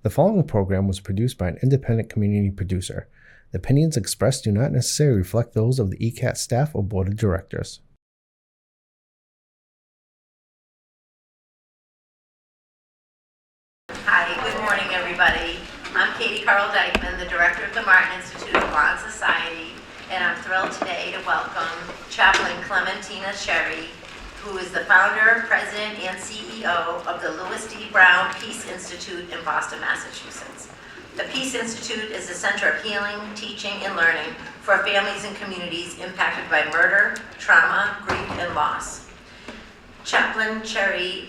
The following program was produced by an independent community producer. The opinions expressed do not necessarily reflect those of the ECAT staff or board of directors. Hi, good morning, everybody. I'm Katie Carl Dykeman, the director of the Martin Institute of Law and Society, and I'm thrilled today to welcome Chaplain Clementina Chéry, who is the founder, president, and CEO of the Louis D. Brown Peace Institute in Boston, Massachusetts. The Peace Institute is a center of healing, teaching, and learning for families and communities impacted by murder, trauma, grief, and loss. Chaplain Chéry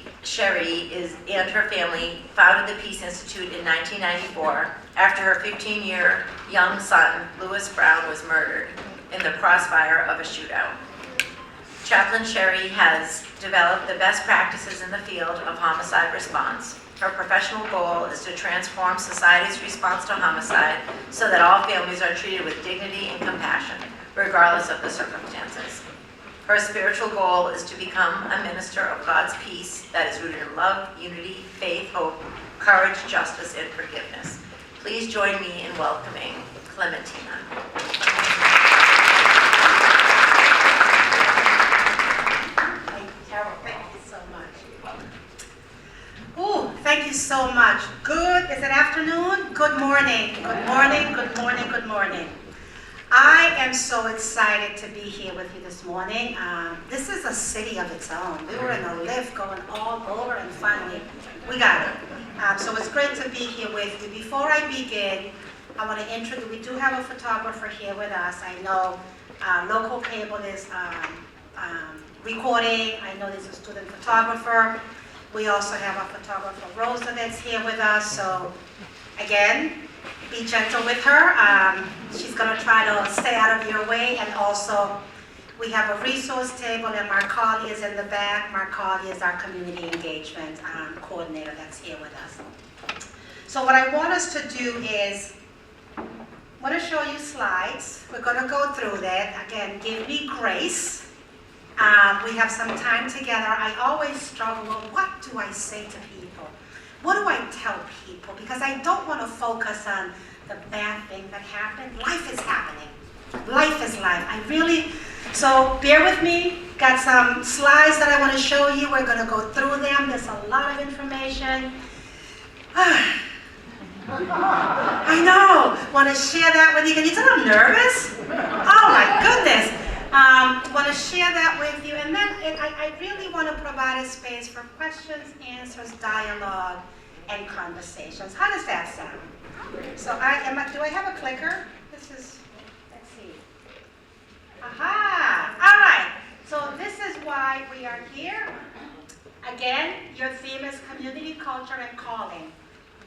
and her family founded the Peace Institute in 1994 after her 15-year young son, Louis Brown, was murdered in the crossfire of a shootout. Chaplain Chéry has developed the best practices in the field of homicide response. Her professional goal is to transform society's response to homicide so that all families are treated with dignity and compassion, regardless of the circumstances. Her spiritual goal is to become a minister of God's peace that is rooted in love, unity, faith, hope, courage, justice, and forgiveness. Please join me in welcoming Clementina. Thank you so much. Good, is it afternoon? Good morning. Good morning, good morning, good morning. I am so excited to be here with you this morning. This is a city of its own. We were in a lift going all over and finally we got it. So it's great to be here with you. Before I begin, I want to introduce, we do have a photographer here with us. I know local cable is recording. I know there's a student photographer. We also have our photographer, Rosa, that's here with us. So again, be gentle with her. She's going to try to stay out of your way. And also, we have a resource table, and Marcali is in the back. Marcali is our community engagement coordinator that's here with us. So what I want us to do is, I want to show you slides. We're going to go through that. Again, give me grace. We have some time together. I always struggle with what do I say to people? What do I tell people? Because I don't want to focus on the bad thing that happened. Life is happening. Life is life. So bear with me. Got some slides that I want to show you. We're going to go through them. There's a lot of information. I know. Want to share that with you. Can you tell I'm nervous? Oh my goodness. Want to share that with you, and then I really want to provide a space for questions, answers, dialogue, and conversations. How does that sound? So do I have a clicker? Let's see. Aha! All right. So this is why we are here. Again, your theme is community, culture, and calling.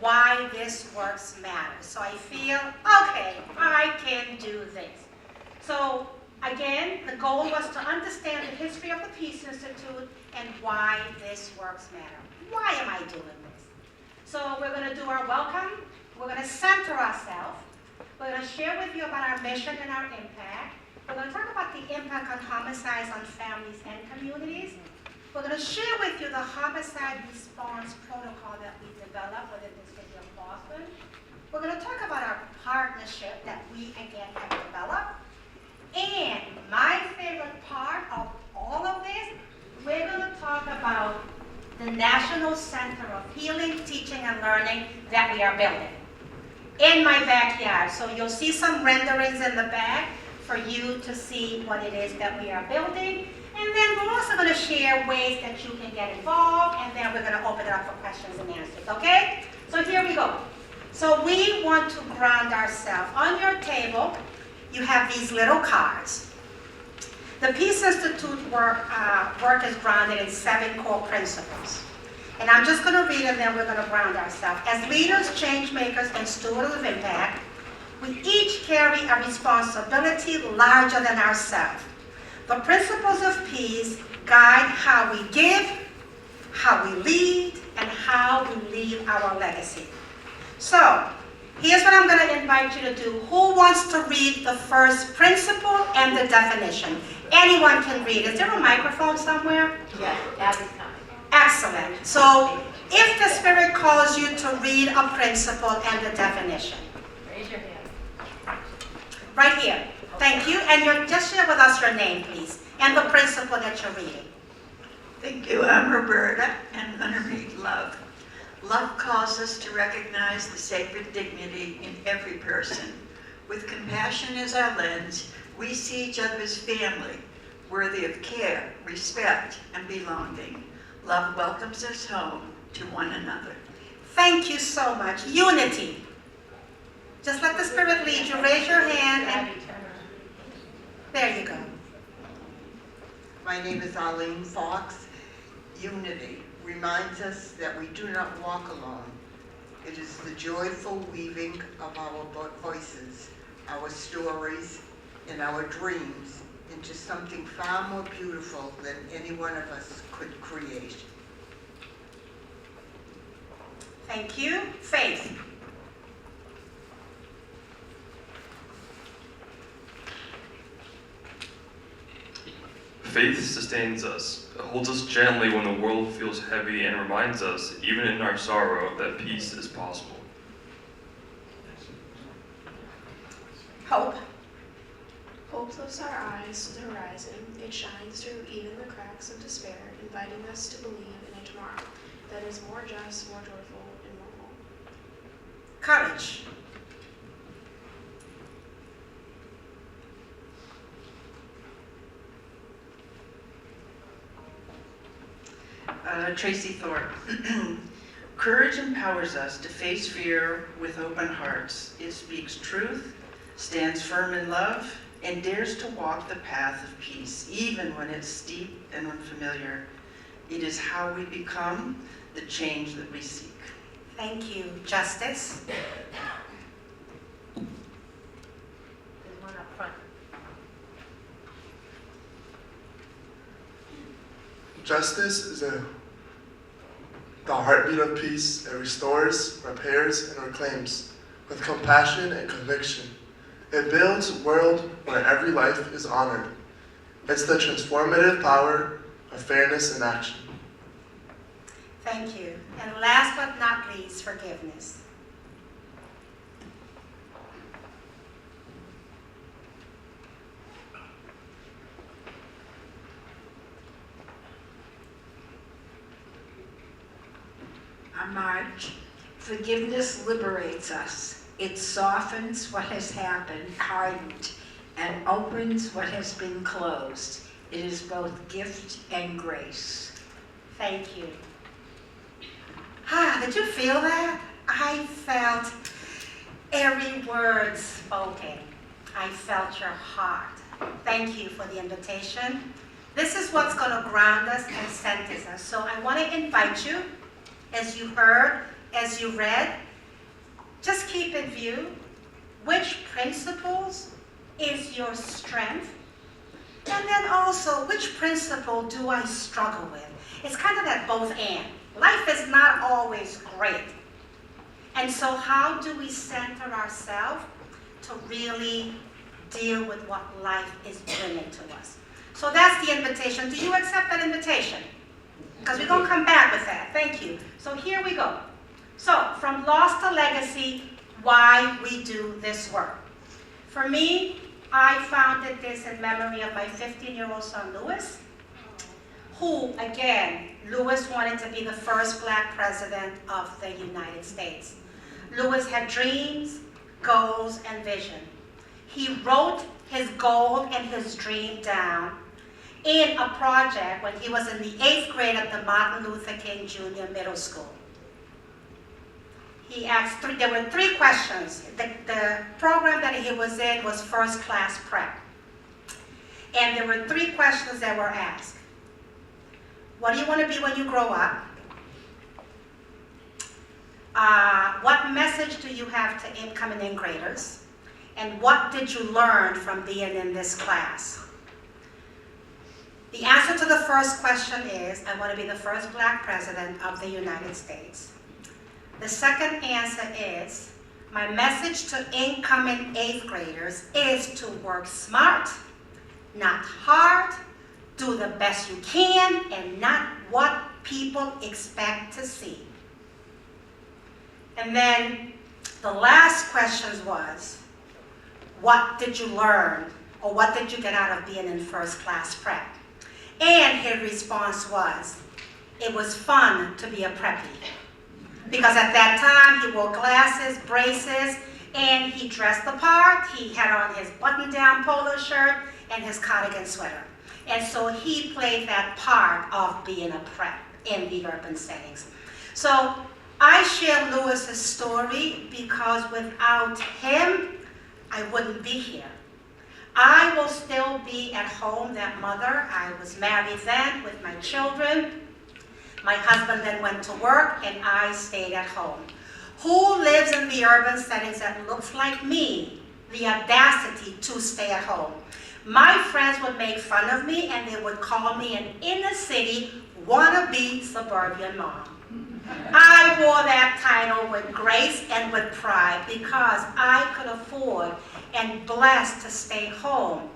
Why this works matters. So I feel, okay, I can do this. So again, the goal was to understand the history of the Peace Institute and why this works matter. Why am I doing this? So we're going to do our welcome. We're going to center ourselves. We're going to share with you about our mission and our impact. We're going to talk about the impact on homicides on families and communities. We're going to share with you the homicide response protocol that we developed within the city of Boston. We're going to talk about our partnership that we, again, have developed. And my favorite part of all of this, we're going to talk about the National Center of Healing, Teaching, and Learning that we are building in my backyard. So you'll see some renderings in the back for you to see what it is that we are building. And then we're also going to share ways that you can get involved, and then we're going to open it up for questions and answers, okay? So here we go. So we want to ground ourselves. On your table, you have these little cards. The Peace Institute work is grounded in 7 core principles. And I'm just going to read and then we're going to ground ourselves. As leaders, change makers, and stewards of impact, we each carry a responsibility larger than ourselves. The principles of peace guide how we give, how we lead, and how we leave our legacy. So, here's what I'm going to invite you to do. Who wants to read the first principle and the definition? Anyone can read. Is there a microphone somewhere? Yeah, Abby's coming. Excellent. So if the Spirit calls you to read a principle and the definition. Raise your hand. Right here. Thank you. And just share with us your name, please, and the principle that you're reading. Thank you. I'm Roberta, and I'm going to read love. Love calls us to recognize the sacred dignity in every person. With compassion as our lens, we see each other as family, worthy of care, respect, and belonging. Love welcomes us home to one another. Thank you so much. Unity. Just let the Spirit lead you. Raise your hand and there you go. My name is Arlene Fox. Unity reminds us that we do not walk alone. It is the joyful weaving of our voices, our stories, and our dreams into something far more beautiful than any one of us could create. Thank you. Faith. Faith sustains us, holds us gently when the world feels heavy, and reminds us, even in our sorrow, that peace is possible. Hope. Hope lifts our eyes to the horizon. It shines through even the cracks of despair, inviting us to believe in a tomorrow that is more just, more joyful, and more whole. Courage. Tracy Thorpe. Courage empowers us to face fear with open hearts. It speaks truth, stands firm in love, and dares to walk the path of peace, even when it's steep and unfamiliar. It is how we become the change that we seek. Thank you. Justice. There's one up front. Justice is the heartbeat of peace. It restores, repairs, and reclaims with compassion and conviction. It builds a world where every life is honored. It's the transformative power of fairness in action. Thank you. And last but not least, forgiveness. March, forgiveness liberates us. It softens what has happened, hardened, and opens what has been closed. It is both gift and grace. Thank you. Did you feel that? I felt every word spoken. I felt your heart. Thank you for the invitation. This is what's going to ground us and center us. So I want to invite you, as you heard, as you read, just keep in view which principles is your strength, and then also which principle do I struggle with. It's kind of that both and. Life is not always great. And so how do we center ourselves to really deal with what life is bringing to us? So that's the invitation. Do you accept that invitation? Because we're going to come back with that. Thank you. So here we go. So from loss to legacy, why we do this work. For me, I founded this in memory of my 15-year-old son, Louis, who, again, Louis wanted to be the first Black president of the United States. Louis had dreams, goals, and vision. He wrote his goal and his dream down in a project when he was in the 8th grade at the Martin Luther King Jr. Middle School. He asked there were 3 questions. The program that he was in was first class prep. And there were 3 questions that were asked. What do you want to be when you grow up? What message do you have to incoming graders? And what did you learn from being in this class? The answer to the first question is, I want to be the first Black president of the United States. The second answer is, my message to incoming 8th graders is to work smart, not hard, do the best you can, and not what people expect to see. And then the last question was, what did you learn, or what did you get out of being in first class prep? And his response was, it was fun to be a preppy. Because at that time, he wore glasses, braces, and he dressed the part. He had on his button-down polo shirt and his cardigan sweater. And so he played that part of being a prep in the urban settings. So I share Lewis's story because without him, I wouldn't be here. I will still be at home, that mother. I was married then with my children. My husband then went to work and I stayed at home. Who lives in the urban settings that looks like me, the audacity to stay at home? My friends would make fun of me and they would call me an inner city wannabe suburban mom. I wore that title with grace and with pride because I could afford and blessed to stay home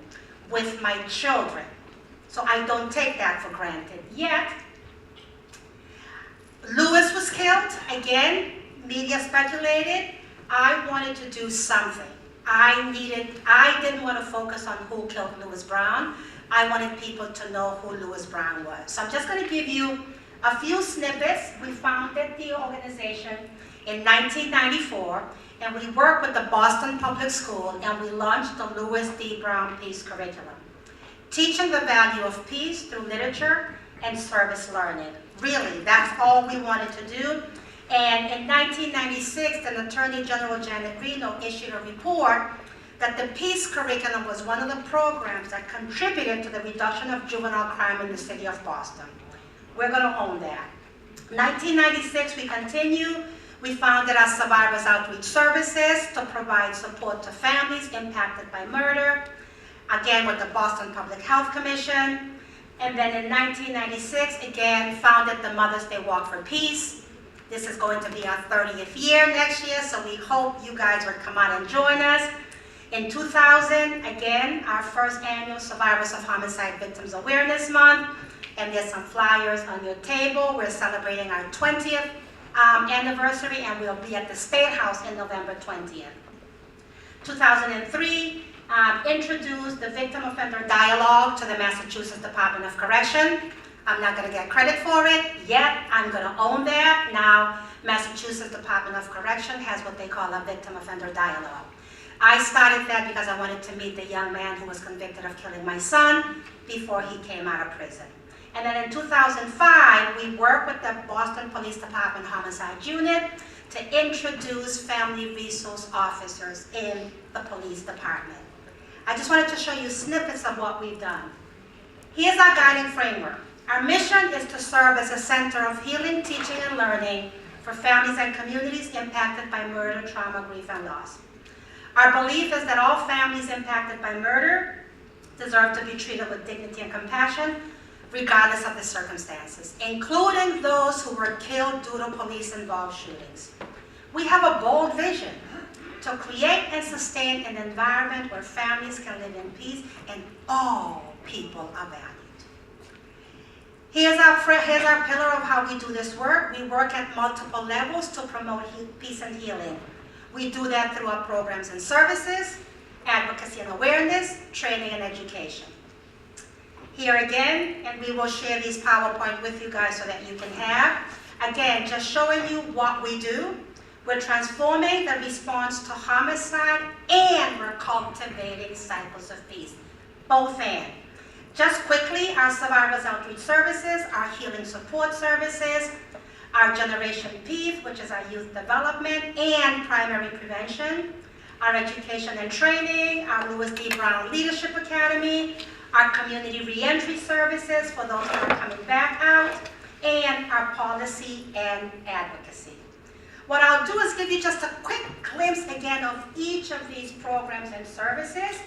with my children. So I don't take that for granted. Yet, Lewis was killed. Again, media speculated. I wanted to do something. I didn't want to focus on who killed Lewis Brown. I wanted people to know who Lewis Brown was. So I'm just going to give you a few snippets. We founded the organization in 1994, and we worked with the Boston Public School, and we launched the Lewis D. Brown Peace Curriculum, teaching the value of peace through literature and service learning. Really, that's all we wanted to do. And in 1996, then Attorney General Janet Reno issued a report that the peace curriculum was one of the programs that contributed to the reduction of juvenile crime in the city of Boston. We're going to own that. 1996, we continue. We founded our Survivors Outreach Services to provide support to families impacted by murder, again with the Boston Public Health Commission. And then in 1996, again, founded the Mother's Day Walk for Peace. This is going to be our 30th year next year, so we hope you guys would come out and join us. In 2000, again, our first annual Survivors of Homicide Victims Awareness Month, and there's some flyers on your table. We're celebrating our 20th anniversary, and we'll be at the State House in November 20th. 2003, introduced the Victim Offender Dialogue to the Massachusetts Department of Correction. I'm not going to get credit for it yet. I'm going to own that. Now, Massachusetts Department of Correction has what they call a Victim Offender Dialogue. I started that because I wanted to meet the young man who was convicted of killing my son before he came out of prison. And then in 2005, we worked with the Boston Police Department Homicide Unit to introduce family resource officers in the police department. I just wanted to show you snippets of what we've done. Here's our guiding framework. Our mission is to serve as a center of healing, teaching, and learning for families and communities impacted by murder, trauma, grief, and loss. Our belief is that all families impacted by murder deserve to be treated with dignity and compassion, regardless of the circumstances, including those who were killed due to police-involved shootings. We have a bold vision to create and sustain an environment where families can live in peace and all people are valued. Here's our pillar of how we do this work. We work at multiple levels to promote peace and healing. We do that through our programs and services, advocacy and awareness, training and education. Here again, and we will share these PowerPoint with you guys so that you can have. Again, just showing you what we do. We're transforming the response to homicide and we're cultivating cycles of peace. Both and. Just quickly, our Survivors Outreach Services, our Healing Support Services, our Generation Peace, which is our youth development and primary prevention, our education and training, our Lewis D. Brown Leadership Academy, our community reentry services for those who are coming back out, and our policy and advocacy. What I'll do is give you just a quick glimpse again of each of these programs and services.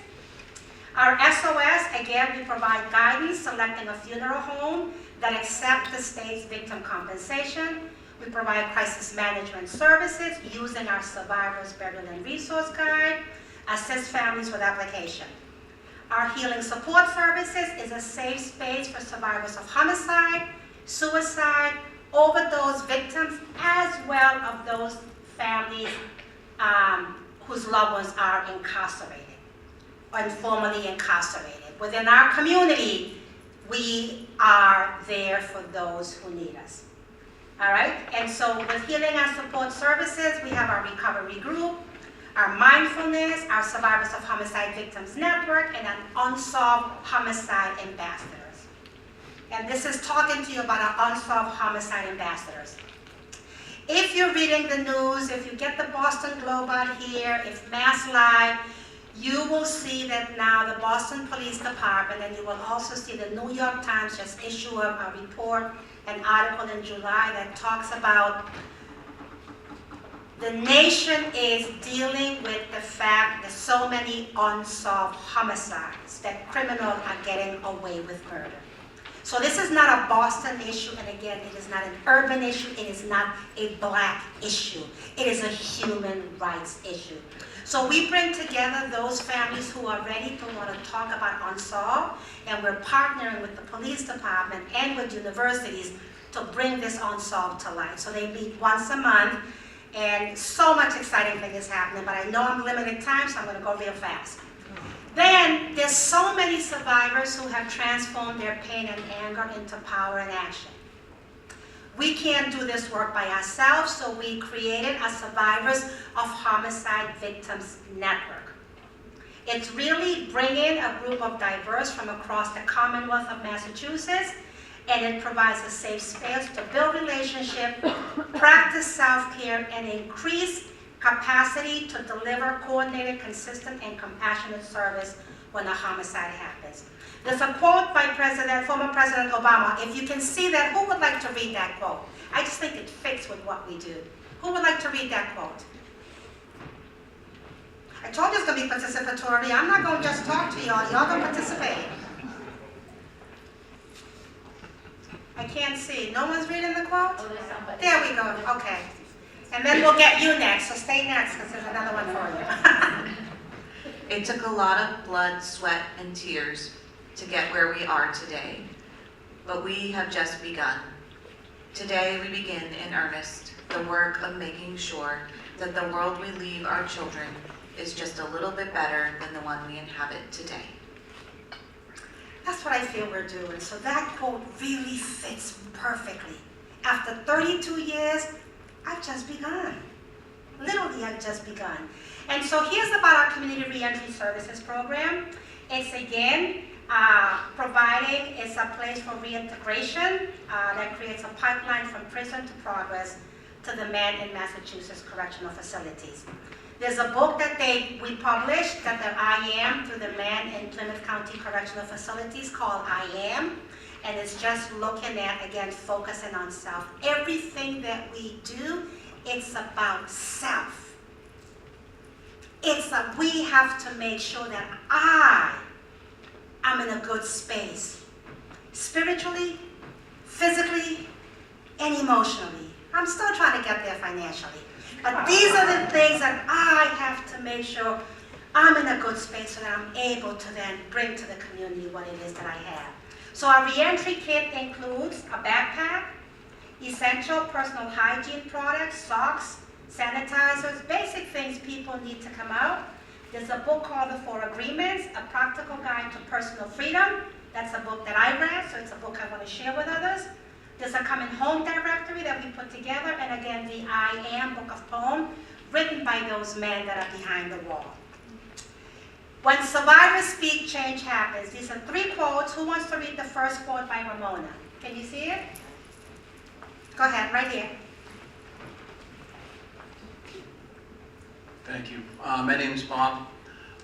Our SOS, again, we provide guidance selecting a funeral home that accepts the state's victim compensation. We provide crisis management services using our Survivors Burial and Resource Guide, assist families with application. Our Healing Support Services is a safe space for survivors of homicide, suicide, overdose victims, as well of those families whose loved ones are incarcerated or informally incarcerated. Within our community, we are there for those who need us. All right? And so with Healing and Support Services, we have our recovery group, our mindfulness, our Survivors of Homicide Victims Network, and an Unsolved Homicide Ambassadors. And this is talking to you about our Unsolved Homicide Ambassadors. If you're reading the news, if you get the Boston Globe out here, if Mass Live, you will see that now the Boston Police Department, and you will also see the New York Times just issue a report, an article in July that talks about the nation is dealing with the fact that so many unsolved homicides, that criminals are getting away with murder. So this is not a Boston issue, and again, it is not an urban issue, it is not a black issue. It is a human rights issue. So we bring together those families who are ready to want to talk about unsolved, and we're partnering with the police department and with universities to bring this unsolved to light. So they meet once a month, and so much exciting thing is happening, but I know I'm limited time, so I'm going to go real fast. Then there's so many survivors who have transformed their pain and anger into power and action. We can't do this work by ourselves, so we created a Survivors of Homicide Victims Network. It's really bringing a group of diverse from across the Commonwealth of Massachusetts, and it provides a safe space to build relationships, practice self-care, and increase capacity to deliver coordinated, consistent, and compassionate service when a homicide happens. There's a quote by former President Obama. If you can see that, who would like to read that quote? I just think it fits with what we do. Who would like to read that quote? I told you it's going to be participatory. I'm not going to just talk to y'all. Y'all going to participate. I can't see. No one's reading the quote? Oh, there's somebody. There we go. Okay. And then we'll get you next, so stay next because there's another one for you. It took a lot of blood, sweat, and tears to get where we are today, but we have just begun. Today we begin in earnest the work of making sure that the world we leave our children is just a little bit better than the one we inhabit today. That's what I feel we're doing. So that quote really fits perfectly. After 32 years, I've just begun. Literally, I've just begun. And so here's about our Community Reentry Services program. It's again, providing, it's a place for reintegration that creates a pipeline from prison to progress to the men in Massachusetts correctional facilities. There's a book that we published that I Am through the men in Plymouth County Correctional Facilities called I Am. And it's just looking at, again, focusing on self. Everything that we do, it's about self. We have to make sure that I'm in a good space. Spiritually, physically, and emotionally. I'm still trying to get there financially. But these are the things that I have to make sure I'm in a good space so that I'm able to then bring to the community what it is that I have. So our reentry kit includes a backpack, essential personal hygiene products, socks, sanitizers, basic things people need to come out. There's a book called The Four Agreements, A Practical Guide to Personal Freedom. That's a book that I read, so it's a book I want to share with others. There's a Coming Home directory that we put together, and again, the I Am book of poems written by those men that are behind the wall. When survivors speak, change happens. These are 3 quotes. Who wants to read the first quote by Ramona? Can you see it? Go ahead, right here. Thank you. My name is Bob.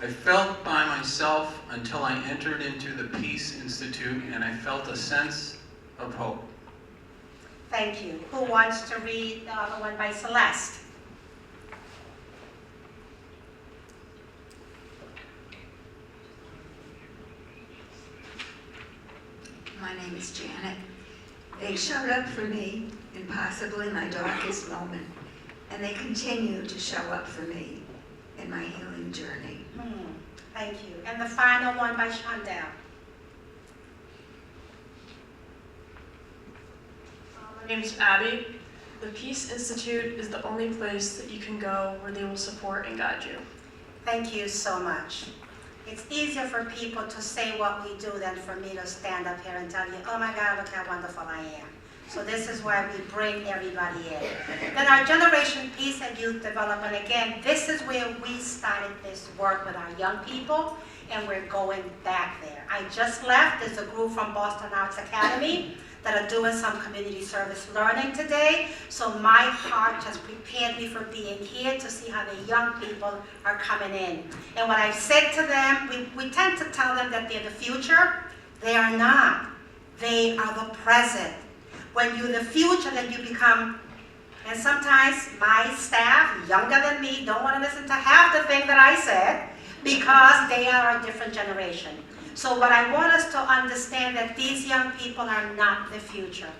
I felt by myself until I entered into the Peace Institute, and I felt a sense of hope. Thank you. Who wants to read the other one by Celeste? My name is Janet. They showed up for me in possibly my darkest moment, and they continue to show up for me in my healing journey. Thank you. And the final one by Shondell. My name is Abby. The Peace Institute is the only place that you can go where they will support and guide you. Thank you so much. It's easier for people to say what we do than for me to stand up here and tell you, oh my God, look how wonderful I am. So this is why we bring everybody in. Then our Generation Peace and Youth Development, again, this is where we started this work with our young people, and we're going back there. I just left. There's a group from Boston Arts Academy that are doing some community service learning today. So my heart just prepared me for being here to see how the young people are coming in. And what I've said to them, we tend to tell them that they're the future. They are not. They are the present. When you're the future, then you become, and sometimes my staff, younger than me, don't want to listen to half the thing that I said because they are a different generation. So what I want us to understand that these young people are not the future.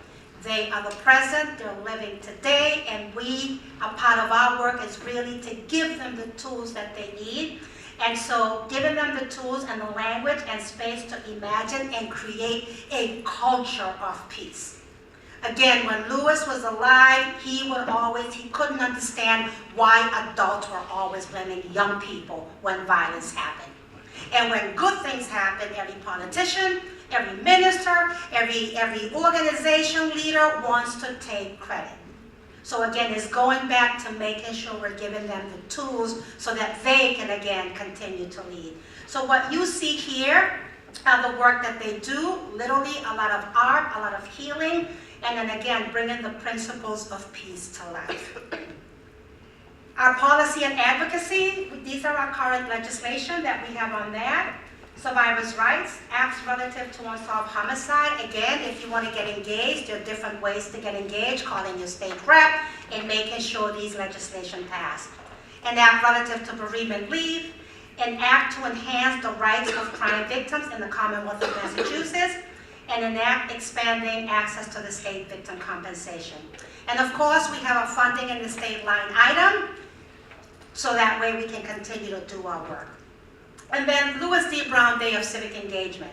They are the present, they're living today, and a part of our work is really to give them the tools that they need. And so giving them the tools and the language and space to imagine and create a culture of peace. Again, when Lewis was alive, he couldn't understand why adults were always blaming young people when violence happened. And when good things happen, every politician, every minister, every organization leader wants to take credit. So again, it's going back to making sure we're giving them the tools so that they can, again, continue to lead. So what you see here are the work that they do, literally a lot of art, a lot of healing, and then again, bringing the principles of peace to life. Our policy and advocacy, these are our current legislation that we have on that. Survivors' rights, acts relative to unsolved homicide. Again, if you want to get engaged, there are different ways to get engaged, calling your state rep and making sure these legislation pass. An act relative to bereavement leave, an act to enhance the rights of crime victims in the Commonwealth of Massachusetts, and an act expanding access to the state victim compensation. And of course, we have a funding in the state line item, so that way we can continue to do our work. And then Lewis D. Brown Day of Civic Engagement.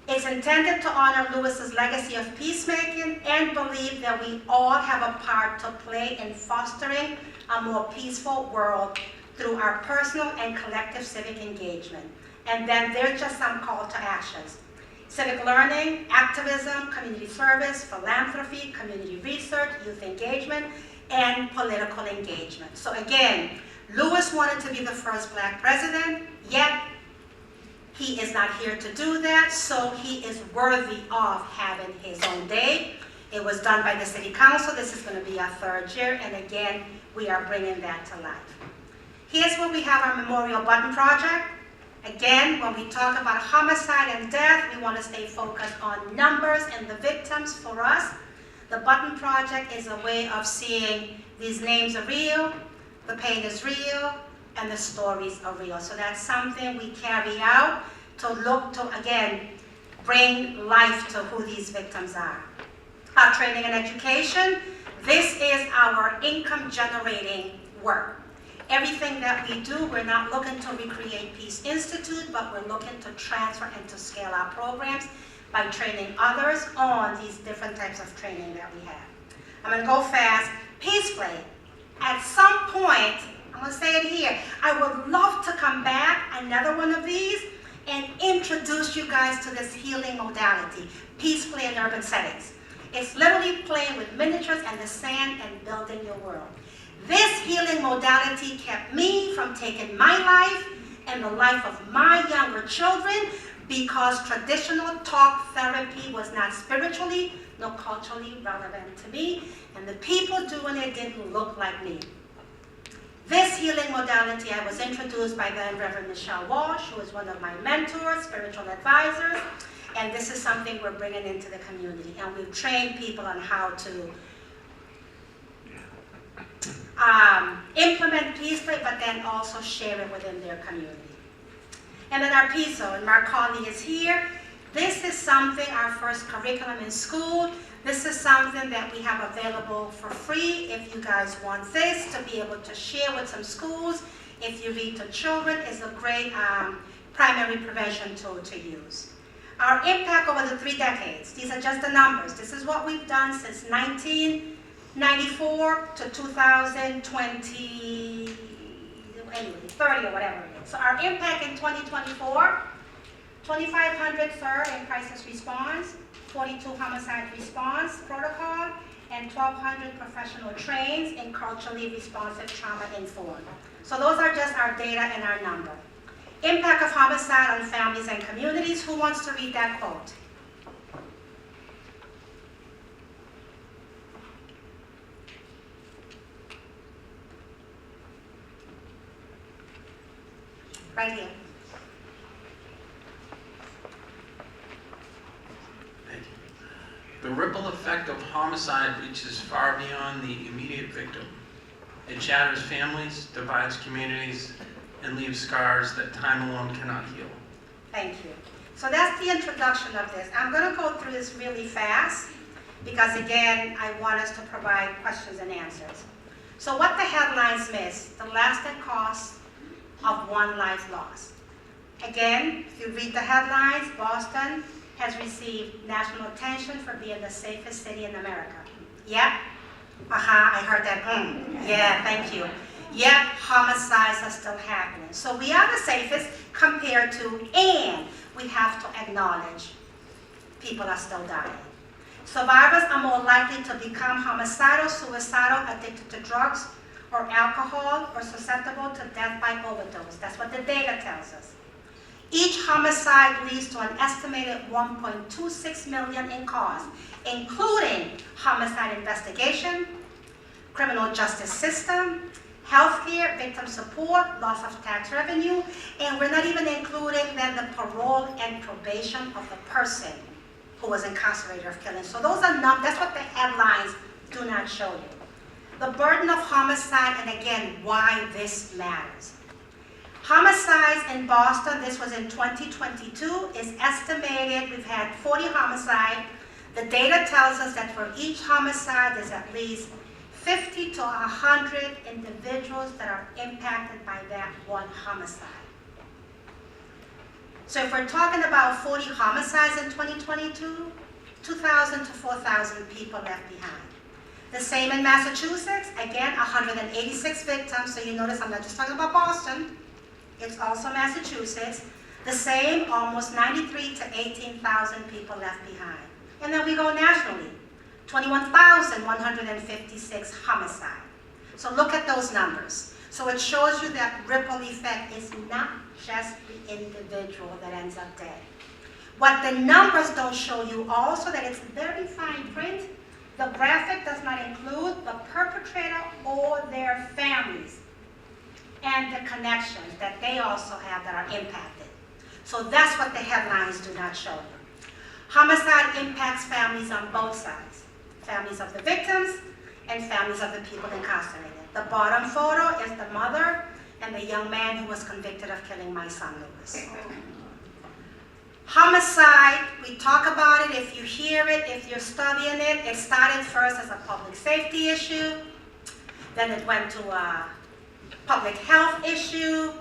It's intended to honor Lewis's legacy of peacemaking and believe that we all have a part to play in fostering a more peaceful world through our personal and collective civic engagement. And then there's just some call to actions. Civic learning, activism, community service, philanthropy, community research, youth engagement, and political engagement. So again, Lewis wanted to be the first Black president, yet he is not here to do that, so he is worthy of having his own day. It was done by the City Council. This is going to be our third year, and again, we are bringing that to life. Here's where we have our Memorial Button Project. Again, when we talk about homicide and death, we want to stay focused on numbers and the victims for us. The Button Project is a way of seeing these names are real, the pain is real, and the stories are real. So that's something we carry out to look to, again, bring life to who these victims are. Our training and education, this is our income generating work. Everything that we do, we're not looking to recreate Peace Institute, but we're looking to transfer and to scale our programs by training others on these different types of training that we have. I'm going to go fast. Peace Play. At some point, I'm going to say it here, I would love to come back, another one of these, and introduce you guys to this healing modality, Peace Play in urban settings. It's literally playing with miniatures and the sand and building your world. This healing modality kept me from taking my life and the life of my younger children because traditional talk therapy was not spiritually nor culturally relevant to me, and the people doing it didn't look like me. This healing modality, I was introduced by then Reverend Michelle Walsh, who is one of my mentors, spiritual advisors, and this is something we're bringing into the community, and we've trained people on how to implement Peace Play, but then also share it within their community. And then our PISO, and Mark Colley is here. This is something, our first curriculum in school. This is something that we have available for free if you guys want this to be able to share with some schools. If you read to children, it's a great primary prevention tool to use. Our impact over the 3 decades, these are just the numbers. This is what we've done since 1994 to 2020, anyway, 30 or whatever it is. So our impact in 2024, 2,500 sir in crisis response, 42 homicide response protocol, and 1,200 professional trains in culturally responsive trauma informed. So those are just our data and our number. Impact of homicide on families and communities. Who wants to read that quote? Right here. Thank you. The ripple effect of homicide reaches far beyond the immediate victim. It shatters families, divides communities, and leaves scars that time alone cannot heal. Thank you. So that's the introduction of this. I'm going to go through this really fast because, again, I want us to provide questions and answers. So what the headlines miss, the lasting cost of one life lost. Again, if you read the headlines, Boston has received national attention for being the safest city in America. Yep. I heard that. Yeah, thank you. Yet homicides are still happening. So we are the safest compared to, and we have to acknowledge people are still dying. Survivors are more likely to become homicidal, suicidal, addicted to drugs or alcohol, or susceptible to death by overdose. That's what the data tells us. Each homicide leads to an estimated $1.26 million in costs, including homicide investigation, criminal justice system, healthcare, victim support, loss of tax revenue, and we're not even including then the parole and probation of the person who was incarcerated of killing. So those are not, that's what the headlines do not show you. The burden of homicide, and again, why this matters. Homicides in Boston, this was in 2022, is estimated, we've had 40 homicides. The data tells us that for each homicide, there's at least 50 to 100 individuals that are impacted by that one homicide. So if we're talking about 40 homicides in 2022, 2,000 to 4,000 people left behind. The same in Massachusetts, again, 186 victims, so you notice I'm not just talking about Boston, it's also Massachusetts. The same, almost 93 to 18,000 people left behind. And then we go nationally, 21,156 homicides. So look at those numbers. So it shows you that ripple effect is not just the individual that ends up dead. What the numbers don't show you also, that it's very fine print, the graphic does not include the perpetrator or their families and the connections that they also have that are impacted. So that's what the headlines do not show you. Homicide impacts families on both sides. Families of the victims and families of the people incarcerated. The bottom photo is the mother and the young man who was convicted of killing my son, Lewis. Homicide, we talk about it, if you hear it, if you're studying it, it started first as a public safety issue, then it went to a public health issue,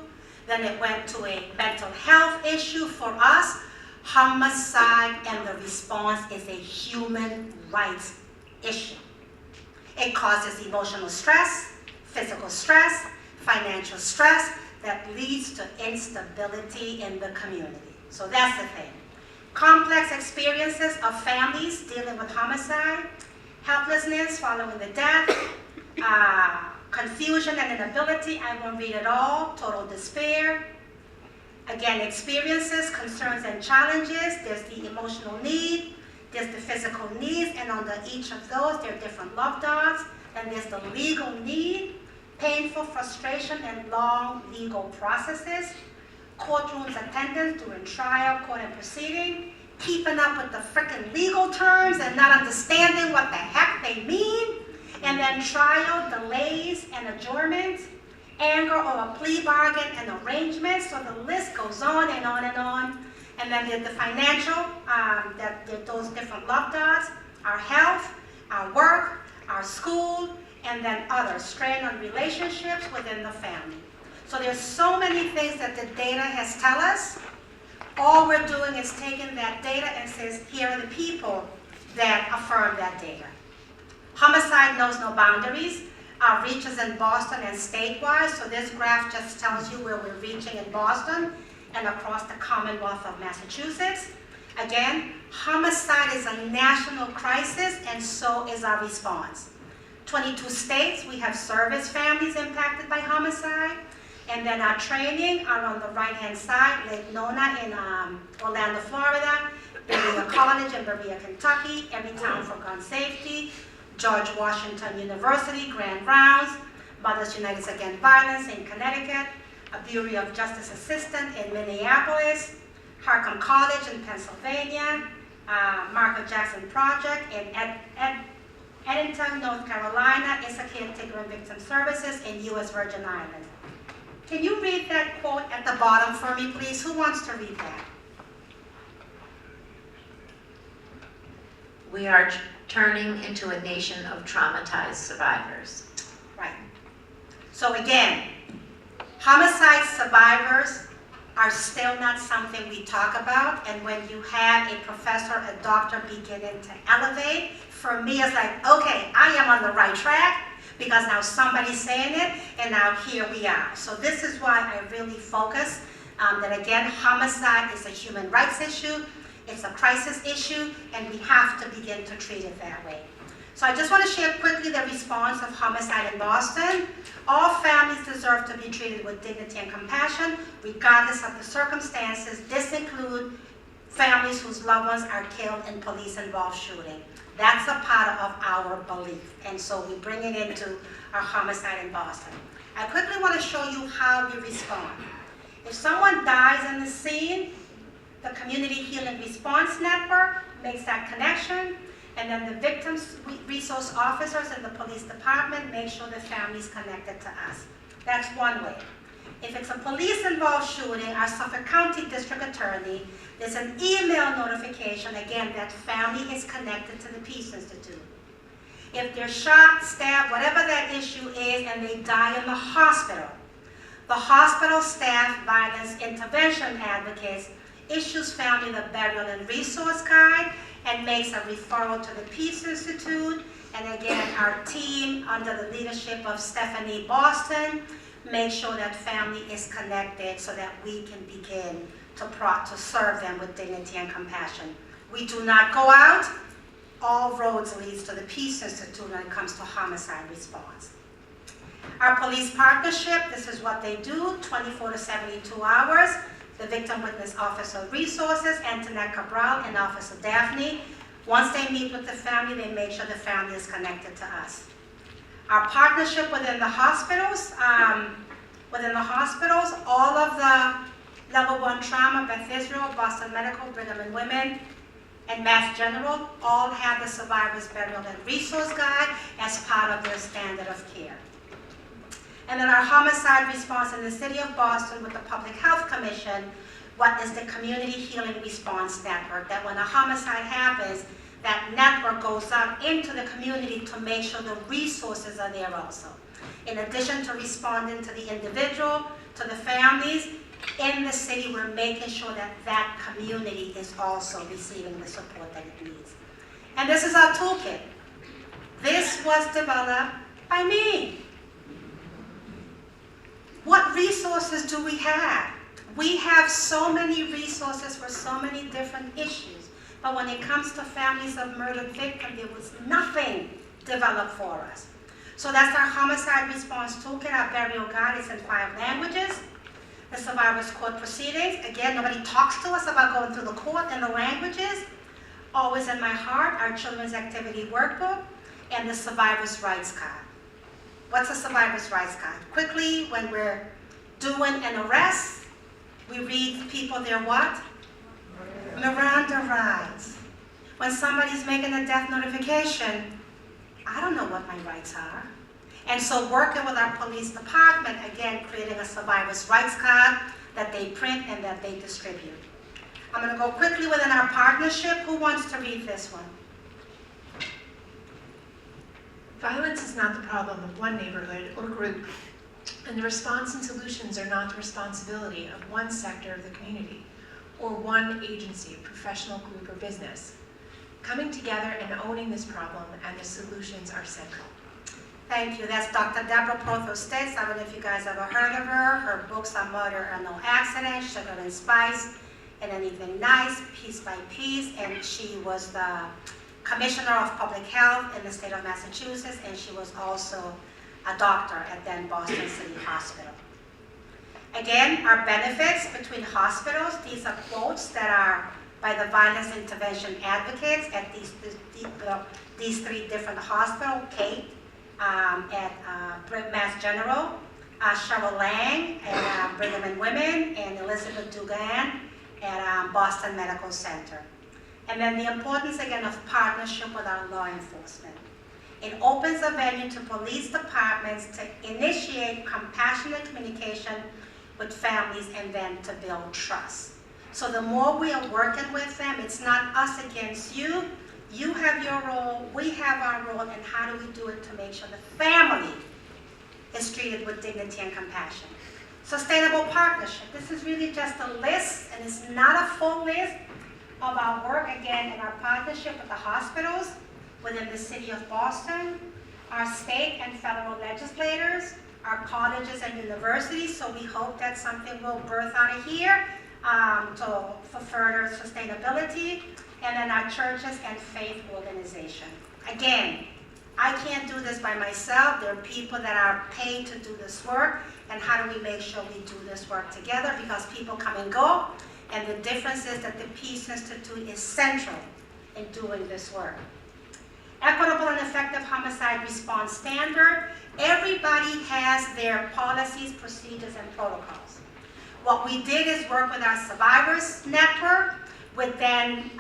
then it went to a mental health issue. For us, homicide and the response is a human rights issue. It causes emotional stress, physical stress, financial stress that leads to instability in the community. So that's the thing. Complex experiences of families dealing with homicide, helplessness following the death, confusion and inability, I won't read it all, total despair. Again, experiences, concerns, and challenges. There's the emotional need, there's the physical needs, and under each of those, there are different love dots. And there's the legal need, painful frustration and long legal processes, courtrooms attendance during trial, court, and proceeding, keeping up with the frickin' legal terms and not understanding what the heck they mean, and then trial, delays, and adjournments, anger or a plea bargain and arrangement. So the list goes on and on and on. And then there's the financial, those different love dots, our health, our work, our school, and then others, strain on relationships within the family. So there's so many things that the data has tell us. all we're doing is taking that data and says, here are the people that affirm that data. Homicide knows no boundaries. Our reach is in Boston and statewide, so this graph just tells you where we're reaching in Boston and across the Commonwealth of Massachusetts. Again, homicide is a national crisis, and so is our response. 22 states, we have service families impacted by homicide, and then our training are on the right-hand side, Lake Nona in Orlando, Florida, Berea College in Berea, Kentucky, Every Town for Gun Safety, George Washington University, Grand Rounds, Mothers United Against Violence in Connecticut, a Bureau of Justice Assistant in Minneapolis, Harcum College in Pennsylvania, Marco Jackson Project in Edenton, North Carolina, ECAT Tigger Victim Services in U.S. Virgin Islands. Can you read that quote at the bottom for me, please? Who wants to read that? We are turning into a nation of traumatized survivors. Right. So again, homicide survivors are still not something we talk about, and when you have a professor, a doctor beginning to elevate, for me it's like, okay, I am on the right track because now somebody's saying it, and now here we are. So this is why I really focus that again, homicide is a human rights issue. It's a crisis issue, and we have to begin to treat it that way. So I just want to share quickly the response of homicide in Boston. All families deserve to be treated with dignity and compassion, regardless of the circumstances. This includes families whose loved ones are killed in police-involved shooting. That's a part of our belief, and so we bring it into our homicide in Boston. I quickly want to show you how we respond. If someone dies in the scene, the Community Healing Response Network makes that connection, and then the victims' resource officers in the police department make sure the family is connected to us. That's one way. If it's a police-involved shooting, our Suffolk County District Attorney, there's an email notification, again, that family is connected to the Peace Institute. If they're shot, stabbed, whatever that issue is, and they die in the hospital staff violence intervention advocates issues family the burial and resource guide and makes a referral to the Peace Institute. And again, our team under the leadership of Stephanie Boston makes sure that family is connected so that we can begin to serve them with dignity and compassion. We do not go out. All roads leads to the Peace Institute when it comes to homicide response. Our police partnership, this is what they do, 24 to 72 hours. The Victim Witness Officer Resources, Antoinette Cabral and Officer Daphne. Once they meet with the family, they make sure the family is connected to us. Our partnership within the hospitals, all of the Level 1 Trauma, Beth Israel, Boston Medical, Brigham and Women, and Mass General all have the Survivors Burial and Resource Guide as part of their standard of care. And then our homicide response in the City of Boston with the Public Health Commission, what is the Community Healing Response Network, that when a homicide happens, that network goes out into the community to make sure the resources are there also. In addition to responding to the individual, to the families, in the city we're making sure that that community is also receiving the support that it needs. And this is our toolkit. This was developed by me. What resources do we have? We have so many resources for so many different issues, but when it comes to families of murdered victims, there was nothing developed for us. So that's our homicide response toolkit. Our burial guide is in 5 languages. The survivors court proceedings, again, nobody talks to us about going through the court and the languages. Always in my heart, our children's activity workbook, and the survivors' rights card. What's a survivor's rights card? Quickly, when we're doing an arrest, we read people their what? Miranda rights. When somebody's making a death notification, I don't know what my rights are. And so working with our police department, again, creating a survivor's rights card that they print and that they distribute. I'm going to go quickly within our partnership. Who wants to read this one? Violence is not the problem of one neighborhood or group, and the response and solutions are not the responsibility of one sector of the community. or one agency, professional group, or business. Coming together and owning this problem and the solutions are central. Thank you. That's Dr. Deborah Prothro-Stitz. I don't know if you guys ever heard of her. Her books are Murder and No Accident, Sugar and Spice, and Anything Nice, Piece by Piece. And she was the Commissioner of Public Health in the state of Massachusetts, and she was also a doctor at then Boston City Hospital. Again, our benefits between hospitals, these are quotes that are by the violence intervention advocates at these three different hospitals, Kate at Mass General, Cheryl Lang at Brigham and Women, and Elizabeth Dugan at Boston Medical Center. And then the importance again of partnership with our law enforcement. It opens a venue to police departments to initiate compassionate communication with families and then to build trust. So the more we are working with them, it's not us against you. You have your role, we have our role, and how do we do it to make sure the family is treated with dignity and compassion. Sustainable partnership. This is really just a list, and it's not a full list of our work, again, in our partnership with the hospitals within the city of Boston, our state and federal legislators, our colleges and universities, so we hope that something will birth out of here for further sustainability, and then our churches and faith organization. Again, I can't do this by myself. There are people that are paid to do this work, and how do we make sure we do this work together, because people come and go, and the difference is that the Peace Institute is central in doing this work. Equitable and effective homicide response standard. Everybody has their policies, procedures, and protocols. What we did is work with our survivors network, with then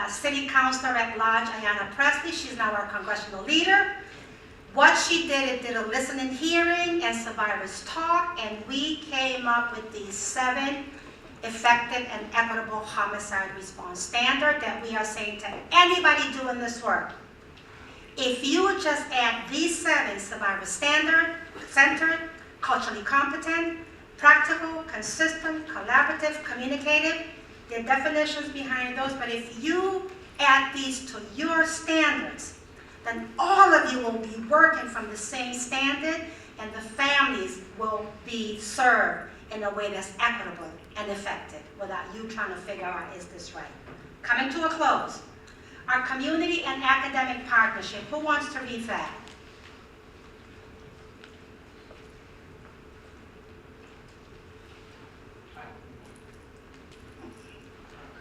City Councilor at Large, Ayanna Presley. She's now our congressional leader. What she did, it did a listening hearing and survivors talk, and we came up with these 7 effective and equitable homicide response standard that we are saying to anybody doing this work. If you would just add these 7, survivor centered, culturally competent, practical, consistent, collaborative, communicative, there are definitions behind those, but if you add these to your standards, then all of you will be working from the same standard, and the families will be served in a way that's equitable and effective without you trying to figure out, is this right? Coming to a close. Our community and academic partnership. Who wants to read that?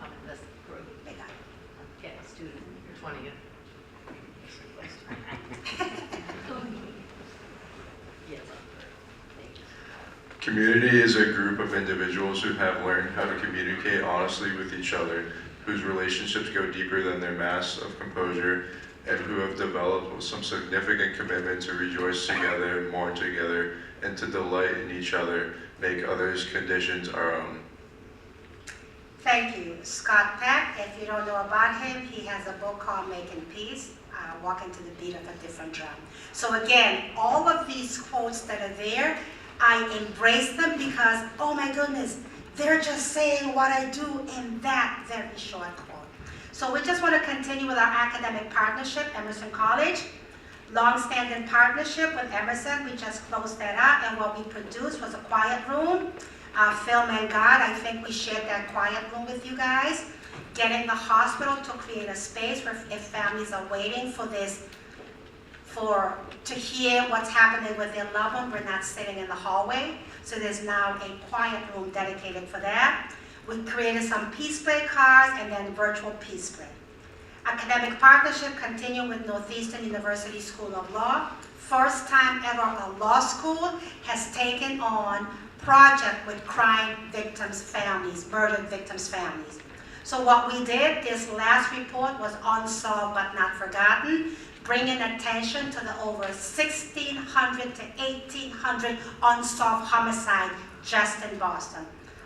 Come in this group. They got it. Get a student. You're 20. Community is a group of individuals who have learned how to communicate honestly with each other, whose relationships go deeper than their mask of composure, and who have developed some significant commitment to rejoice together, mourn together, and to delight in each other, make others' conditions our own. Thank you. Scott Peck, if you don't know about him, he has a book called Making Peace, Walking to the Beat of a Different Drum. So again, all of these quotes that are there, I embrace them because, oh my goodness, they're just saying what I do in that very short quote. So we just want to continue with our academic partnership, Emerson College. Long-standing partnership with Emerson, we just closed that out, and what we produced was a quiet room. Phil Mangard, I think we shared that quiet room with you guys. Getting the hospital to create a space where if families are waiting for this, to hear what's happening with their loved one, we're not sitting in the hallway. So there's now a quiet room dedicated for that. We created some peace play cards and then virtual peace play. Academic partnership continued with Northeastern University School of Law. First time ever a law school has taken on project with crime victims' families, murdered victims' families. So what we did, this last report was Unsolved But Not Forgotten, bringing attention to the over 1,600 to 1,800 unsolved homicides just in Boston.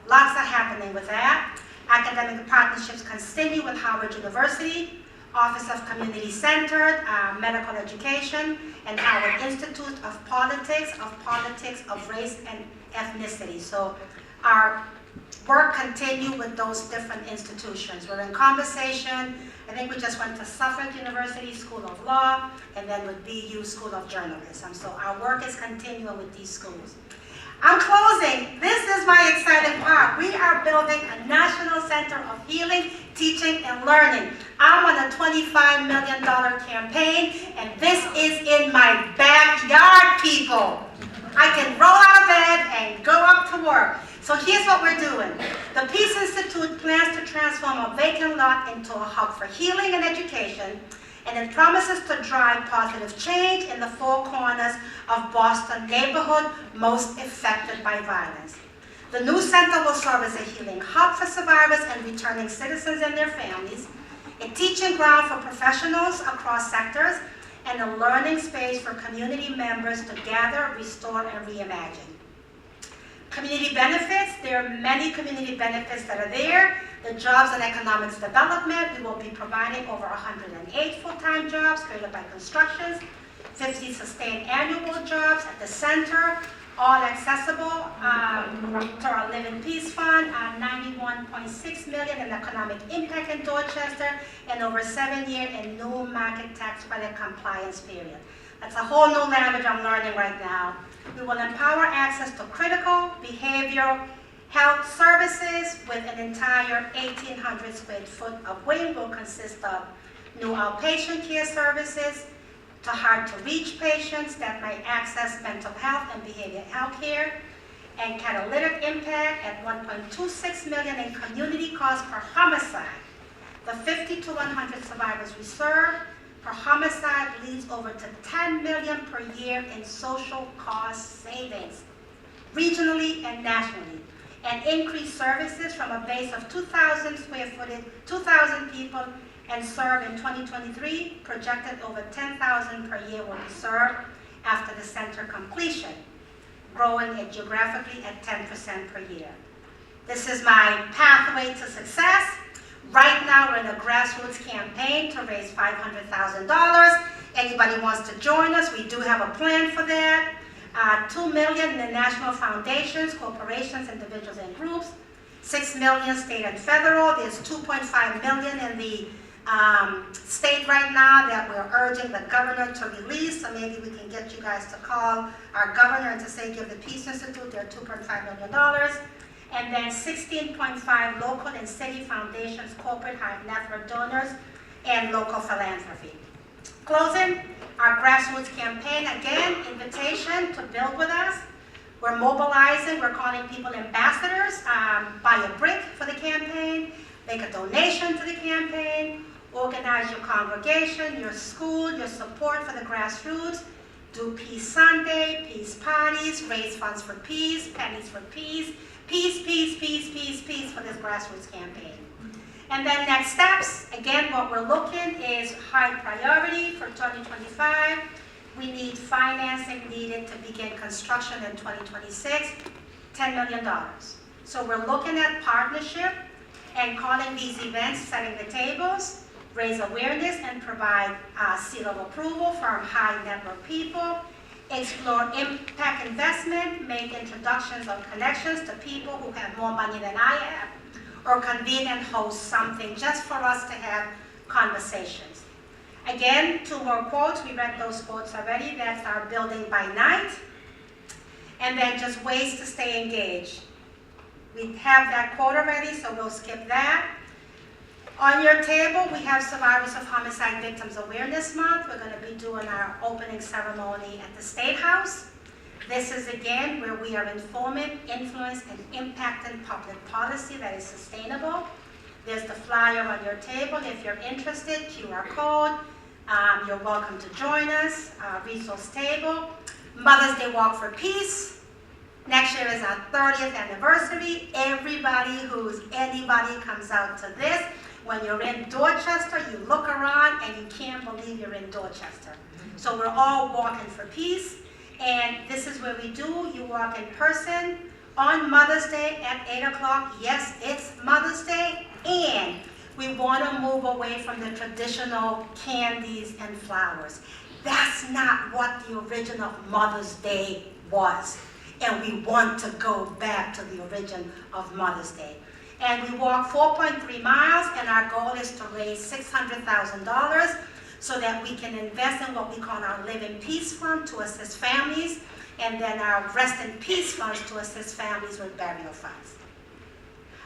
Lots are happening with that. Academic partnerships continue with Howard University, Office of Community Centered, Medical Education, and Howard Institute of Politics of Race and Ethnicity. So our work continue with those different institutions. We're in conversation. I think we just went to Suffolk University School of Law, and then with BU School of Journalism. So our work is continuing with these schools. I'm closing. This is my exciting part. We are building a National Center of Healing, Teaching, and Learning. I'm on a $25 million campaign, and this is in my backyard, people. I can roll out of bed and go up to work. So here's what we're doing. The Peace Institute plans to transform a vacant lot into a hub for healing and education, and it promises to drive positive change in the four corners of Boston neighborhood most affected by violence. The new center will serve as a healing hub for survivors and returning citizens and their families, a teaching ground for professionals across sectors, and a learning space for community members to gather, restore, and reimagine. Community benefits, there are many community benefits that are there. The jobs and economics development, we will be providing over 108 full-time jobs created by constructions, 50 sustained annual jobs at the center, all accessible to our Live in Peace Fund, $91.6 million in economic impact in Dorchester, and over 7 years in new market tax credit compliance period. That's a whole new language I'm learning right now. We will empower access to critical behavioral health services with an entire 1,800 square foot of wing will consist of new outpatient care services to hard-to-reach patients that might access mental health and behavioral health care, and catalytic impact at $1.26 million in community costs per homicide. The 50 to 100 survivors we serve per homicide leads over to $10 million per year in social cost savings, regionally and nationally, and increased services from a base of 2,000 square footage, 2,000 people, and serve in 2023, projected over 10,000 per year will be served after the center completion, growing it geographically at 10% per year. This is my pathway to success. Right now, we're in a grassroots campaign to raise $500,000. Anybody wants to join us, we do have a plan for that. $2 million in the national foundations, corporations, individuals, and groups. $6 million state and federal. There's $2.5 million in the state right now that we're urging the governor to release. So maybe we can get you guys to call our governor and to say, give the Peace Institute their $2.5 million. And then 16.5 local and city foundations, corporate high network donors, and local philanthropy. Closing, our grassroots campaign, again, invitation to build with us. We're mobilizing, we're calling people ambassadors, buy a brick for the campaign, make a donation to the campaign, organize your congregation, your school, your support for the grassroots, do Peace Sunday, peace parties, raise funds for peace, pennies for peace, peace, peace, peace, peace, peace for this grassroots campaign. And then next steps, again, what we're looking is high priority for 2025. We need financing needed to begin construction in 2026, $10 million. So we're looking at partnership and calling these events, setting the tables, raise awareness and provide seal of approval for high net worth people, explore impact investment, make introductions or connections to people who have more money than I have, or convene and host something just for us to have conversations. Again, 2 more quotes. We read those quotes already. That's our building by night. And then just ways to stay engaged. We have that quote already, so we'll skip that. On your table, we have Survivors of Homicide Victims Awareness Month. We're going to be doing our opening ceremony at the State House. This is, again, where we are informing, influence, and impacting public policy that is sustainable. There's the flyer on your table. If you're interested, QR code. You're welcome to join us. Resource table. Mother's Day Walk for Peace. Next year is our 30th anniversary. Anybody comes out to this. When you're in Dorchester, you look around and you can't believe you're in Dorchester. So we're all walking for peace. And this is where we do. You walk in person on Mother's Day at 8 o'clock. Yes, it's Mother's Day. And we want to move away from the traditional candies and flowers. That's not what the original Mother's Day was. and we want to go back to the origin of Mother's Day. And we walk 4.3 miles, and our goal is to raise $600,000 so that we can invest in what we call our Live in Peace Fund to assist families, and then our Rest in Peace Funds to assist families with burial funds.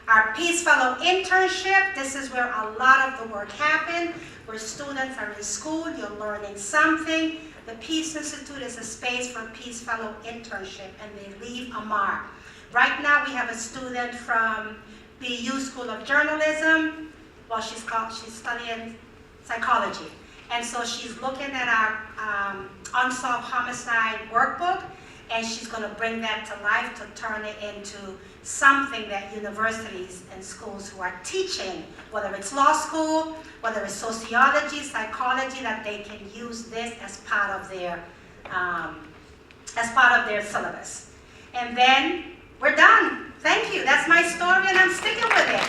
Our Peace Fellow internship, this is where a lot of the work happens, where students are in school, you're learning something. The Peace Institute is a space for Peace Fellow internship, and they leave a mark. Right now we have a student from BU School of Journalism. Well, she's studying psychology. And so she's looking at our unsolved homicide workbook, and she's going to bring that to life to turn it into something that universities and schools who are teaching, whether it's law school, whether it's sociology, psychology, that they can use this as part of their syllabus. And then we're done. Thank you. That's my story, and I'm sticking with it.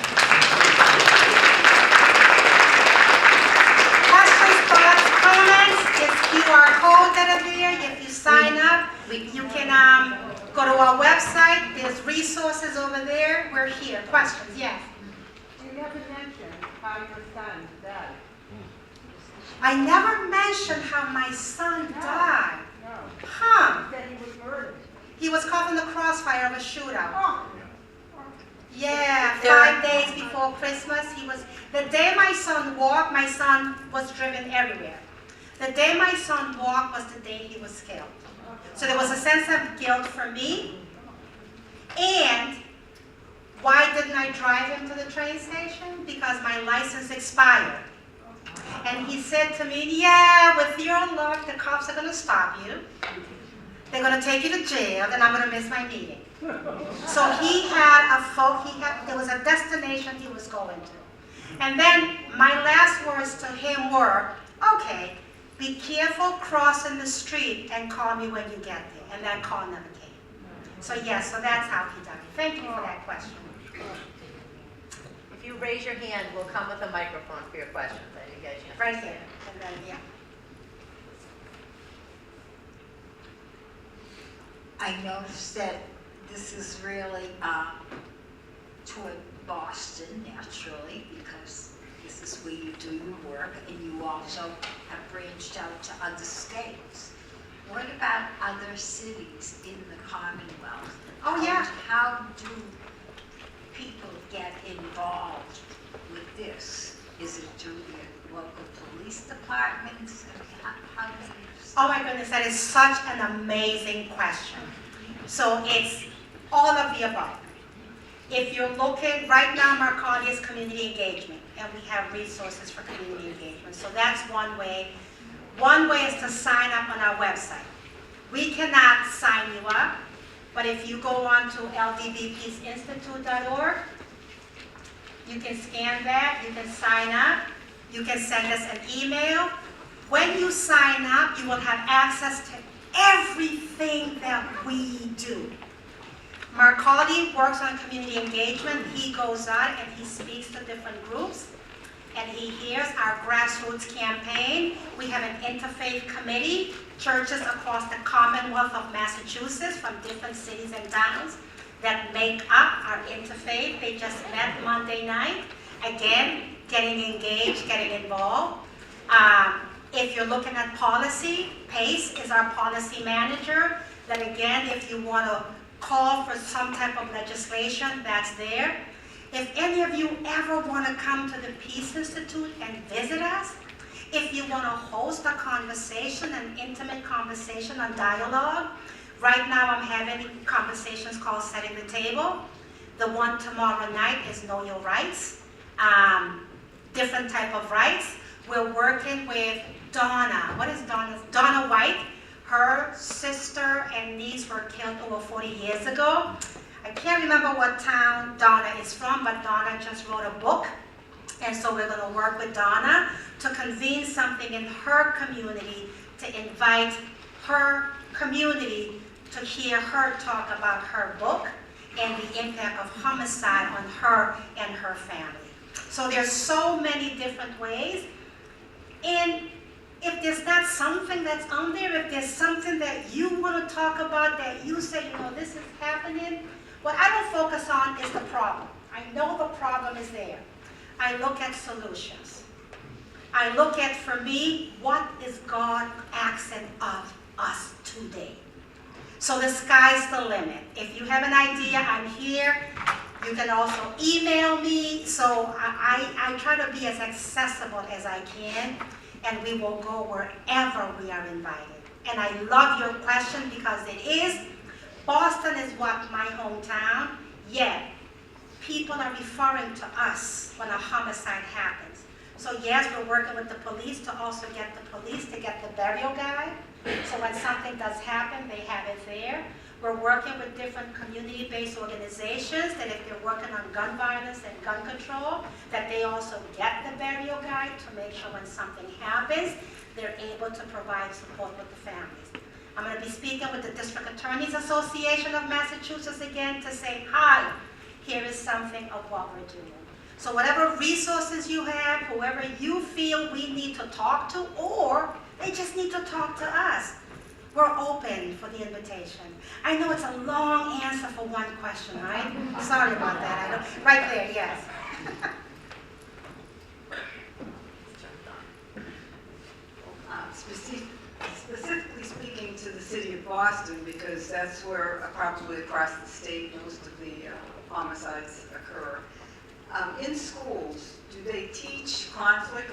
Questions, thoughts, comments? It's QR code that are there. If you sign up, you can go to our website. There's resources over there. We're here. Questions? Yes. You never mentioned how your son died. I never mentioned how my son died. No. Huh. You said he was murdered. He was caught in the crossfire of a shootout. Oh. Yeah, 5 days before Christmas. The day my son walked, my son was driven everywhere. The day my son walked was the day he was killed. So there was a sense of guilt for me. And why didn't I drive him to the train station? Because my license expired. And he said to me, yeah, with your luck, the cops are going to stop you. They're going to take you to jail, and I'm going to miss my meeting. So there was a destination he was going to. And then my last words to him were, okay, be careful crossing the street and call me when you get there. And that call never came. So yes, so that's how he died. Thank you for that question. If you raise your hand, we'll come with a microphone for your questions. I didn't get a chance. Right there. And then, yeah. I noticed that this is really toward Boston, naturally, because this is where you do your work, and you also have branched out to other states. What about other cities in the Commonwealth? Oh, yeah. How do people get involved with this? Is it through the local police departments? How do you... Oh my goodness, that is such an amazing question. So it's all of the above. If you're looking, right now Marconi is community engagement, and we have resources for community engagement. So that's one way. One way is to sign up on our website. We cannot sign you up, but if you go on to ldbpeaceinstitute.org, you can scan that, you can sign up, you can send us an email. When you sign up, you will have access to everything that we do. Marconi works on community engagement. He goes out and he speaks to different groups, and he hears our grassroots campaign. We have an interfaith committee, churches across the Commonwealth of Massachusetts from different cities and towns that make up our interfaith. They just met Monday night. Again, getting engaged, getting involved. If you're looking at policy, Pace is our policy manager. That again, if you want to call for some type of legislation, that's there. If any of you ever want to come to the Peace Institute and visit us, if you want to host a conversation, an intimate conversation, a dialogue, right now I'm having conversations called Setting the Table. The one tomorrow night is Know Your Rights, different type of rights. We're working with Donna. What is Donna's? Donna White. Her sister and niece were killed over 40 years ago. I can't remember what town Donna is from, but Donna just wrote a book. And so we're going to work with Donna to convene something in her community to invite her community to hear her talk about her book and the impact of homicide on her and her family. So there's so many different ways. And if there's not something that's on there, if there's something that you want to talk about that you say, you know, this is happening, what I don't focus on is the problem. I know the problem is there. I look at solutions. I look at, for me, what is God asking of us today? So the sky's the limit. If you have an idea, I'm here. You can also email me. So I try to be as accessible as I can, and we will go wherever we are invited. And I love your question because it is. Boston is what, my hometown, yet people are referring to us when a homicide happens. So yes, we're working with the police to also get the police to get the burial guide. So when something does happen, they have it there. We're working with different community-based organizations that if they're working on gun violence and gun control, that they also get the burial guide to make sure when something happens, they're able to provide support with the families. I'm going to be speaking with the District Attorneys Association of Massachusetts again to say, hi, here is something of what we're doing. So whatever resources you have, whoever you feel we need to talk to, or they just need to talk to us, we're open for the invitation. I know it's a long answer for one question, right? Sorry about that. I don't, right there, yes. Specifically speaking to the city of Boston, because that's where probably across the state most of the homicides occur. In schools, do they teach conflict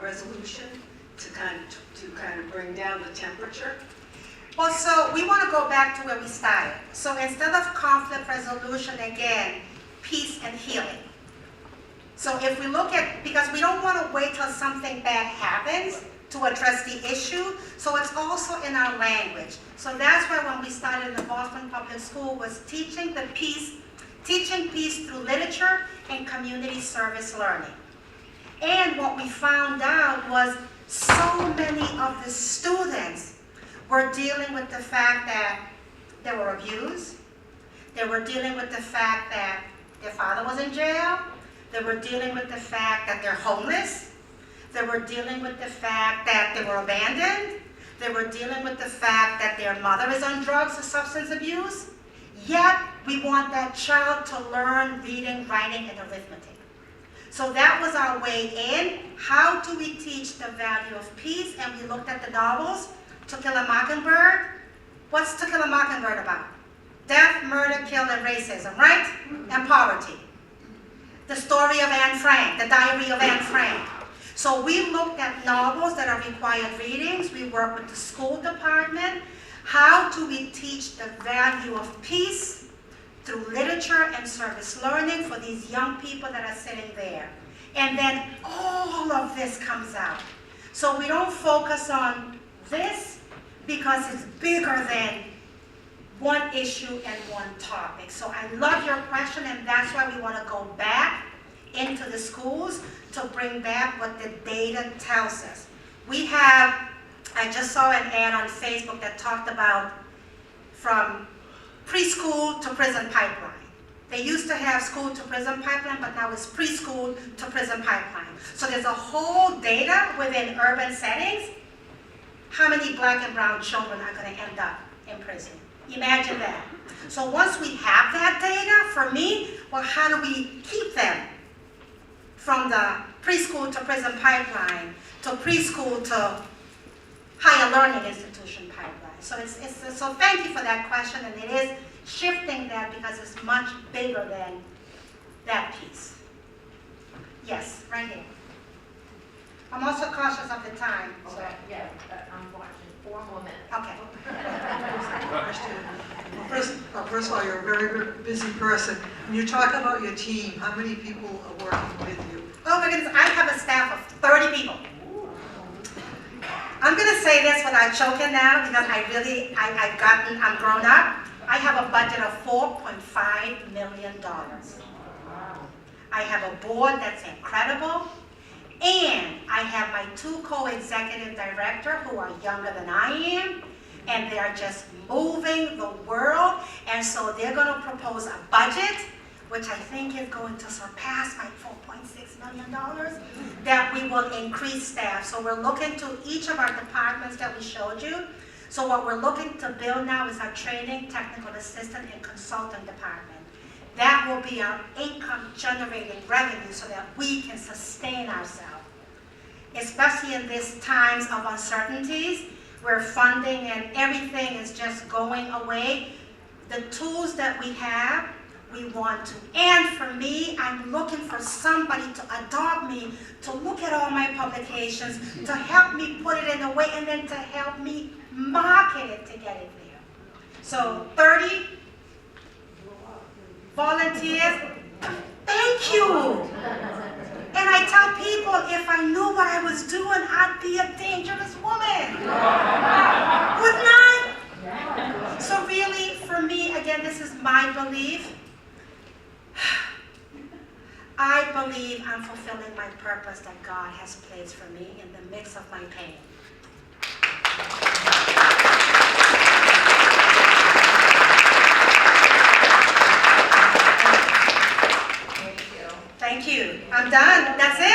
resolution to kind of bring down the temperature? Well, so we want to go back to where we started. So instead of conflict resolution, again, peace and healing. So if we look at, because we don't want to wait till something bad happens to address the issue, so it's also in our language. So that's why when we started in the Boston Public School was teaching peace through literature and community service learning. And what we found out was so many of the students were dealing with the fact that they were abused. They were dealing with the fact that their father was in jail. They were dealing with the fact that they're homeless. They were dealing with the fact that they were abandoned. They were dealing with the fact that their mother is on drugs or substance abuse. Yet, we want that child to learn reading, writing, and arithmetic. So that was our way in. How do we teach the value of peace? And we looked at the novels. To Kill a Mockingbird. What's To Kill a Mockingbird about? Death, murder, kill, and racism, right? And poverty. The story of Anne Frank, the diary of Anne Frank. So we looked at novels that are required readings. We work with the school department. How do we teach the value of peace through literature and service learning for these young people that are sitting there? And then all of this comes out. So we don't focus on this because it's bigger than one issue and one topic. So I love your question, and that's why we want to go back into the schools to bring back what the data tells us. We have, I just saw an ad on Facebook that talked about from preschool to prison pipeline. They used to have school to prison pipeline, but now it's preschool to prison pipeline. So there's a whole data within urban settings. How many black and brown children are going to end up in prison? Imagine that. So once we have that data, for me, well, how do we keep them from the preschool to prison pipeline to preschool to higher learning institution pipeline? So so thank you for that question, and it is shifting that because it's much bigger than that piece. Yes, right here. I'm also cautious of the time. So. Okay, yeah, I'm watching 4 more minutes. Okay. First of all, you're a very busy person. When you talk about your team, how many people are working with you? Oh my goodness, I have a staff of 30 people. I'm going to say this without choking now because I'm grown up. I have a budget of $4.5 million. I have a board that's incredible. And I have my 2 co-executive directors who are younger than I am, and they're just moving the world. And so they're going to propose a budget which I think is going to surpass my $4.6 million, that we will increase staff. So we're looking to each of our departments that we showed you. So what we're looking to build now is our training, technical assistant, and consultant department. That will be our income generating revenue so that we can sustain ourselves. Especially in these times of uncertainties, where funding and everything is just going away, the tools that we have, we want to. And for me, I'm looking for somebody to adopt me, to look at all my publications, to help me put it in a way, and then to help me market it to get it there. So 30 volunteers, thank you. And I tell people, if I knew what I was doing, I'd be a dangerous woman. Wouldn't I? So really, for me, again, this is my belief. I believe I'm fulfilling my purpose that God has placed for me in the midst of my pain. Thank you. I'm done. That's it.